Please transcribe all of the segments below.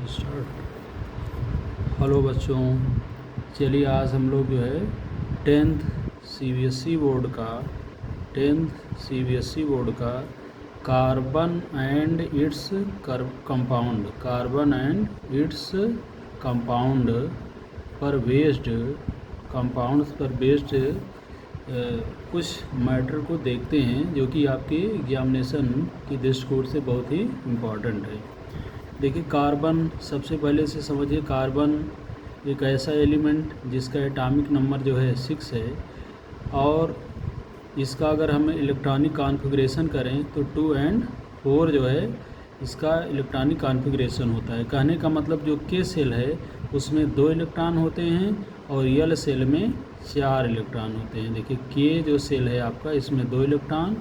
Start. Hello बच्चों, चलिए आज हम लोग जो है 10th सीबीएसई बोर्ड का कार्बन एंड इट्स कंपाउंड पर बेस्ड कुछ मैटर को देखते हैं जो कि आपके एग्जामिनेशन की दृष्टिकोण से बहुत ही इम्पॉर्टेंट है। देखिए, कार्बन सबसे पहले से समझिए। कार्बन एक ऐसा एलिमेंट जिसका एटॉमिक नंबर जो है 6 है, और इसका अगर हम इलेक्ट्रॉनिक कॉन्फ़िगरेशन करें तो 2 और 4 जो है इसका इलेक्ट्रॉनिक कॉन्फ़िगरेशन होता है। कहने का मतलब जो के सेल है उसमें 2 इलेक्ट्रॉन होते हैं और यल सेल में 4 इलेक्ट्रॉन होते हैं। देखिए, के जो सेल है आपका इसमें 2 इलेक्ट्रॉन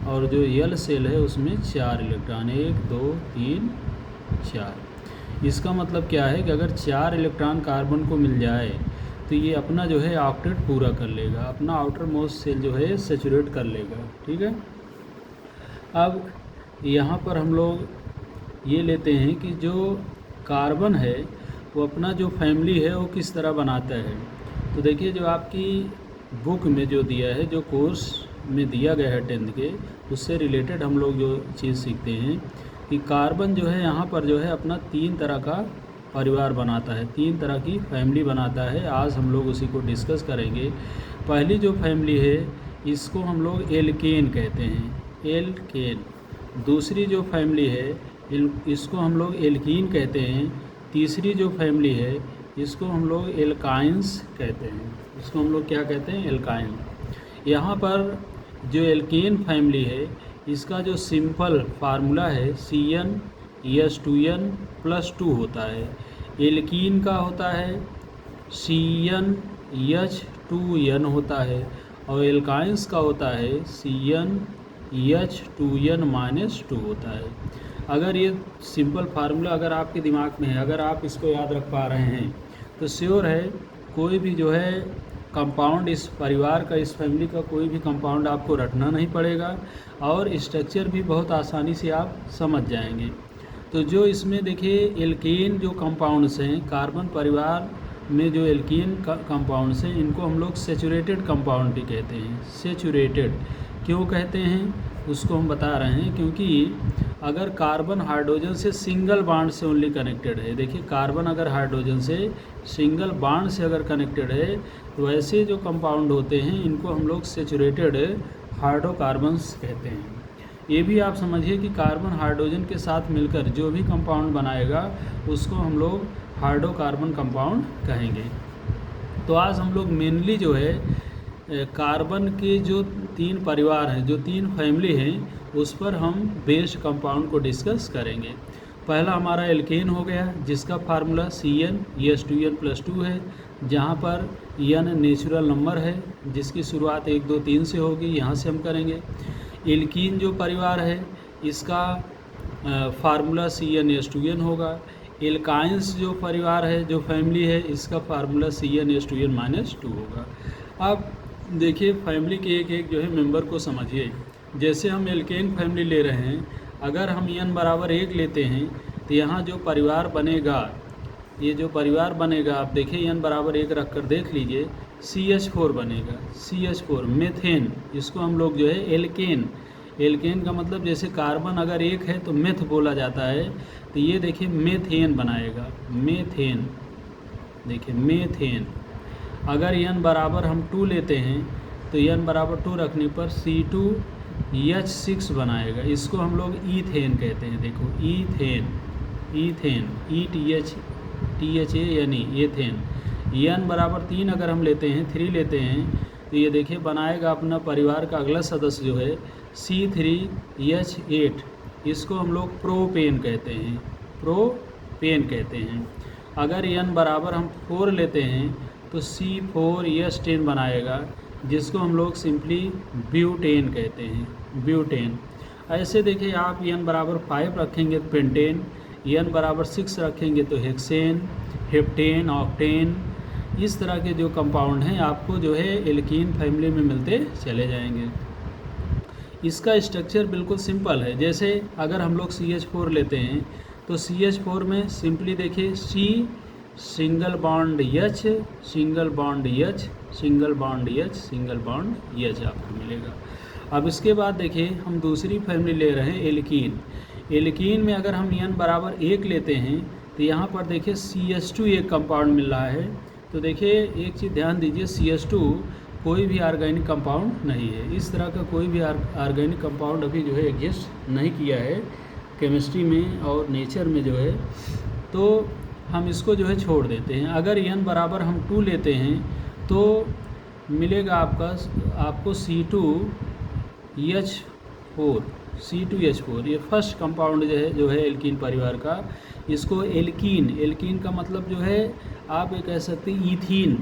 और जो यल सेल है उसमें 4 इलेक्ट्रॉन, 1 2 3 4। इसका मतलब क्या है कि अगर 4 इलेक्ट्रॉन कार्बन को मिल जाए तो ये अपना जो है ऑक्टेट पूरा कर लेगा, अपना आउटर मोस्ट सेल जो है सेचुरेट कर लेगा। ठीक है। अब यहाँ पर हम लोग ये लेते हैं कि जो कार्बन है वो अपना जो फैमिली है वो किस तरह बनाता है। तो देखिए, जो आपकी बुक में जो दिया है, जो कोर्स में दिया गया है 10th के, उससे रिलेटेड हम लोग जो चीज़ सीखते हैं कि कार्बन जो है यहाँ पर जो है अपना 3 तरह का परिवार बनाता है, 3 तरह की फैमिली बनाता है। आज हम लोग उसी को डिस्कस करेंगे। पहली जो फैमिली है इसको हम लोग एल्केन कहते हैं, एल्केन। दूसरी जो फैमिली है इसको हम लोग एल्कीन कहते हैं। तीसरी जो फैमिली है इसको हम लोग एल्काइंस कहते हैं। इसको हम लोग क्या कहते हैं? एल्काइन। यहाँ पर जो एल्केन फैमिली है इसका जो सिंपल फार्मूला है CnH2n+2 होता है। एल्कीन का होता है CnH2n होता है, और एल्काइंस का होता है CnH2n-2 होता है। अगर ये सिंपल फार्मूला अगर आपके दिमाग में है, अगर आप इसको याद रख पा रहे हैं तो श्योर है कोई भी जो है कंपाउंड, इस परिवार का, इस फैमिली का कोई भी कंपाउंड आपको रटना नहीं पड़ेगा और स्ट्रक्चर भी बहुत आसानी से आप समझ जाएंगे। तो जो इसमें देखिए एल्केन जो कंपाउंड्स हैं, कार्बन परिवार में जो एल्केन कंपाउंड्स हैं, इनको हम लोग सेचुरेटेड कंपाउंड भी कहते हैं। सेचुरेटेड क्यों कहते हैं उसको हम बता रहे हैं, क्योंकि अगर कार्बन हाइड्रोजन से सिंगल बॉन्ड से ओनली कनेक्टेड है। देखिए, कार्बन अगर हाइड्रोजन से सिंगल बॉन्ड से अगर कनेक्टेड है तो ऐसे जो कंपाउंड होते हैं इनको हम लोग सेचुरेटेड हाइड्रोकार्बन्स कहते हैं। ये भी आप समझिए कि कार्बन हाइड्रोजन के साथ मिलकर जो भी कंपाउंड बनाएगा उसको हम लोग हाइड्रोकार्बन कंपाउंड कहेंगे। तो आज हम लोग मेनली जो है कार्बन के जो 3 परिवार हैं, जो 3 फैमिली हैं, उस पर हम बेस्ड कंपाउंड को डिस्कस करेंगे। पहला हमारा एल्केन हो गया जिसका फार्मूला CnH2n+2 है, जहाँ पर n नेचुरल नंबर है जिसकी शुरुआत 1 2 3 से होगी, यहाँ से हम करेंगे। एल्कीन जो परिवार है इसका फार्मूला CnH2n होगा। एल्काइंस जो परिवार है, जो फैमिली है, इसका फार्मूला CnH2n-2 होगा। अब देखिए, फैमिली के एक एक जो है मेंबर को समझिए। जैसे हम एल्केन फैमिली ले रहे हैं, अगर हम n=1 लेते हैं तो यहाँ जो परिवार बनेगा, ये जो परिवार बनेगा, आप देखिए n=1 रख कर देख लीजिए, CH4 बनेगा। CH4 मेथेन, इसको हम लोग जो है एल्केन, एल्केन का मतलब जैसे कार्बन अगर 1 है तो मेथ बोला जाता है, तो ये देखिए मेथेन बनाएगा, मेथेन। देखिए मेथेन। अगर n= हम 2 लेते हैं तो n=2 रखने पर C2H6 बनाएगा, इसको हम लोग ईथेन कहते हैं। देखो ईथेन, ईथेन, ETHA यानी एथेन। n=3 अगर हम लेते हैं, 3 लेते हैं, तो ये देखिए बनाएगा अपना परिवार का अगला सदस्य जो है C3H8, इसको हम लोग प्रोपेन कहते हैं, प्रोपेन कहते हैं। अगर n= हम 4 लेते हैं तो C4H10 बनाएगा, जिसको हम लोग सिंपली ब्यूटेन कहते हैं, ब्यूटेन। ऐसे देखिए, आप n=5 रखेंगे तो पेंटेन, n=6 रखेंगे तो हेक्सेन, हेप्टेन, ऑक्टेन, इस तरह के जो कंपाउंड हैं आपको जो है एल्कीन फैमिली में मिलते चले जाएंगे। इसका स्ट्रक्चर बिल्कुल सिंपल है। जैसे अगर हम लोग CH4 लेते हैं तो CH4 में सिंपली देखिए C single bond H single bond H single bond H single bond H आपको मिलेगा। अब इसके बाद देखिए हम दूसरी फैमिली ले रहे हैं एल्कीन। एल्कीन में अगर हम N बराबर 1 लेते हैं तो यहाँ पर देखिए CH2 एक कंपाउंड मिल रहा है। तो देखिए एक चीज़ ध्यान दीजिए, CH2 कोई भी ऑर्गेनिक कंपाउंड नहीं है। इस तरह का कोई भी ऑर्गेनिक कंपाउंड अभी जो है एग्जिस्ट नहीं किया है केमिस्ट्री में और नेचर में जो है, तो हम इसको जो है छोड़ देते हैं। अगर N बराबर हम 2 लेते हैं तो मिलेगा आपको C2H4 ये फर्स्ट कंपाउंड जो है एल्कीन परिवार का। इसको एल्कीन का मतलब जो है आप ये कह सकते हैं ईथीन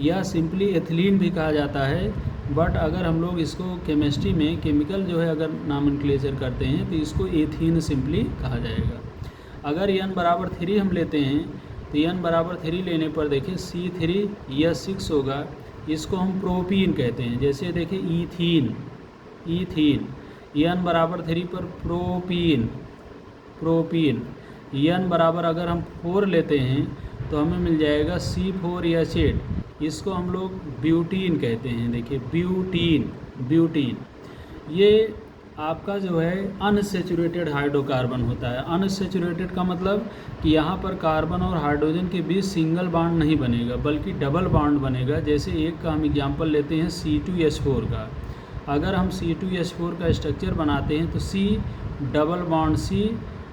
या सिंपली एथिलीन भी कहा जाता है। बट अगर हम लोग इसको केमिस्ट्री में केमिकल जो है अगर नॉमेनक्लेचर करते हैं तो इसको एथीन सिंपली कहा जाएगा। अगर N बराबर 3 हम लेते हैं तो N बराबर 3 लेने पर देखिए C3H6 होगा। इसको हम प्रोपीन कहते हैं। जैसे देखिए ईथीन N बराबर 3 पर प्रोपीन N बराबर अगर हम 4 लेते हैं तो हमें मिल जाएगा C4H8। इसको हम लोग ब्यूटीन कहते हैं। देखिए ब्यूटीन ये आपका जो है अनसैचुरेटेड हाइड्रोकार्बन होता है। अनसैचुरेटेड का मतलब कि यहाँ पर कार्बन और हाइड्रोजन के बीच सिंगल बॉन्ड नहीं बनेगा बल्कि डबल बॉन्ड बनेगा। जैसे एक का हम एग्जांपल लेते हैं C2H4 का। अगर हम C2H4 का स्ट्रक्चर बनाते हैं तो C डबल बॉन्ड C,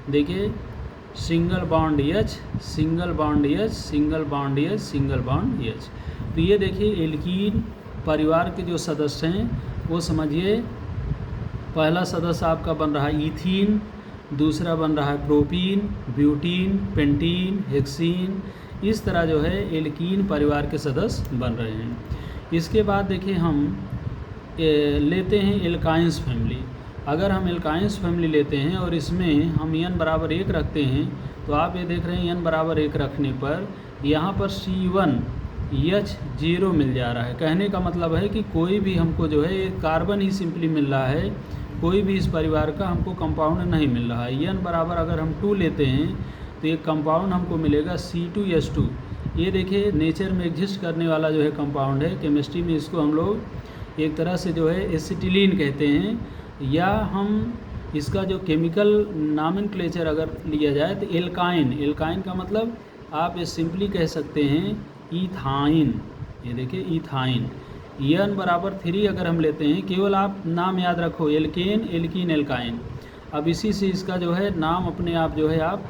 देखिए single bond H single bond H single bond H single bond H। तो ये देखिए एल्कीन परिवार के जो सदस्य हैं वो समझिए, पहला सदस्य आपका बन रहा है ईथीन, दूसरा बन रहा है प्रोपीन, ब्यूटीन, पेंटीन, हेक्सीन। इस तरह जो है एल्कीन परिवार के सदस्य बन रहे हैं। इसके बाद देखिए हम लेते हैं एल्काइंस फैमिली। अगर हम एल्काइंस फैमिली लेते हैं और इसमें हम N बराबर 1 रखते हैं तो आप ये देख रहे हैं N बराबर 1 रखने पर यहाँ पर C1H0 मिल जा रहा है। कहने का मतलब है कि कोई भी हमको जो है कार्बन ही सिंपली मिल रहा है, कोई भी इस परिवार का हमको कंपाउंड नहीं मिल रहा है। N बराबर अगर हम 2 लेते हैं तो एक कंपाउंड हमको मिलेगा C2H2। ये देखिए नेचर में एग्जिस्ट करने वाला जो है कंपाउंड है। केमिस्ट्री में इसको हम लोग एक तरह से जो है एसिटिलीन कहते हैं, या हम इसका जो केमिकल नॉमेनक्लेचर अगर लिया जाए तो एल्काइन का मतलब आप ये सिंपली कह सकते हैं ईथाइन। ये देखिए ईथाइन। N बराबर 3 अगर हम लेते हैं, केवल आप नाम याद रखो एल्कीन एल्काइन। अब इसी से इसका जो है नाम अपने आप जो है आप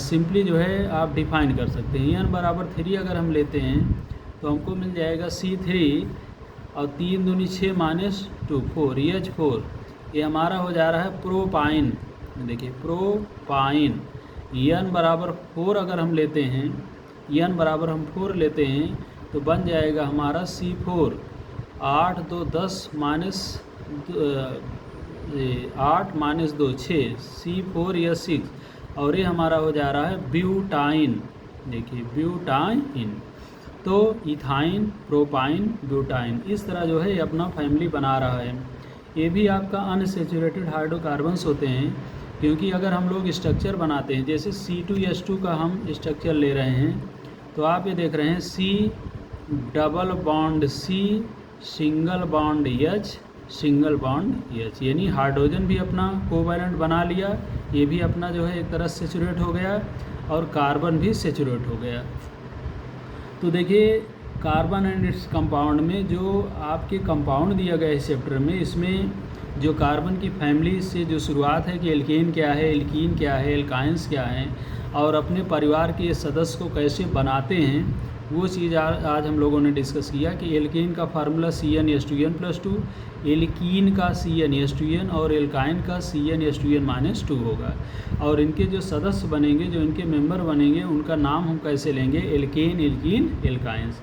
सिंपली जो है आप डिफाइन कर सकते हैं। N बराबर 3 अगर हम लेते हैं तो हमको मिल जाएगा C3 और 3 दूनी 6 -2 4 H4। ये हमारा हो जा रहा है प्रोपाइन। देखिए प्रोपाइन। N बराबर 4 अगर हम लेते हैं, N बराबर हम 4 लेते हैं तो बन जाएगा हमारा C4 8 2 10 8 -2 6 C4H6 और ये हमारा हो जा रहा है ब्यूटाइन। देखिए ब्यूटाइन। तो इथाइन, प्रोपाइन, ब्यूटाइन, इस तरह जो है अपना फैमिली बना रहा है। ये भी आपका अनसैचुरेटेड हाइड्रोकार्बन्स होते हैं, क्योंकि अगर हम लोग स्ट्रक्चर बनाते हैं, जैसे C2H2 का हम स्ट्रक्चर ले रहे हैं तो आप ये देख रहे हैं C double bond C single bond H single bond H, यानी हाइड्रोजन भी अपना कोवैलेंट बना लिया, ये भी अपना जो है एक तरह सेचुरेट हो गया और कार्बन भी सेचुरेट हो गया। तो देखिए कार्बन एंड इट्स कंपाउंड में जो आपके कंपाउंड दिया गया है इस चैप्टर में, इसमें जो कार्बन की फैमिली से जो शुरुआत है कि एल्केन क्या है, एल्कीन क्या है, एल्काइंस क्या हैं और अपने परिवार के सदस्य को कैसे बनाते हैं, वो चीज़ आज हम लोगों ने डिस्कस किया कि एल्केन का फार्मूला CnH2n+2, एल्कीन का CnH2n और एल्काइन का CnH2n-2 होगा। और इनके जो सदस्य बनेंगे, जो इनके मेंबर बनेंगे, उनका नाम हम कैसे लेंगे, एल्केन, एल्कीन, एल्काइंस।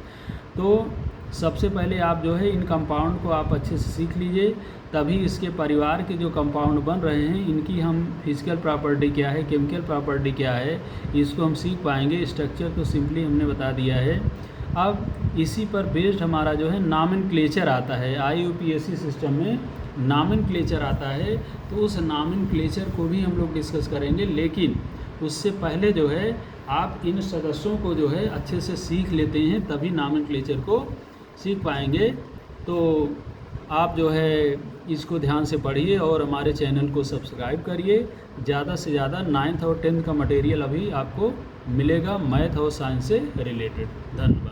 तो सबसे पहले आप जो है इन कंपाउंड को आप अच्छे से सीख लीजिए, तभी इसके परिवार के जो कंपाउंड बन रहे हैं इनकी हम फिजिकल प्रॉपर्टी क्या है, केमिकल प्रॉपर्टी क्या है, इसको हम सीख पाएंगे। स्ट्रक्चर तो सिंपली हमने बता दिया है। अब इसी पर बेस्ड हमारा जो है नॉमेनक्लेचर आता है। IUPAC सिस्टम में नॉमेनक्लेचर आता है, तो उस नॉमेनक्लेचर को भी हम लोग डिस्कस करेंगे। लेकिन उससे पहले जो है आप इन सदस्यों को जो है अच्छे से सीख लेते हैं, तभी नॉमेनक्लेचर को सीख पाएंगे। तो आप जो है इसको ध्यान से पढ़िए और हमारे चैनल को सब्सक्राइब करिए। ज़्यादा से ज़्यादा 9th और 10th का मटेरियल अभी आपको मिलेगा मैथ और साइंस से रिलेटेड। धन्यवाद।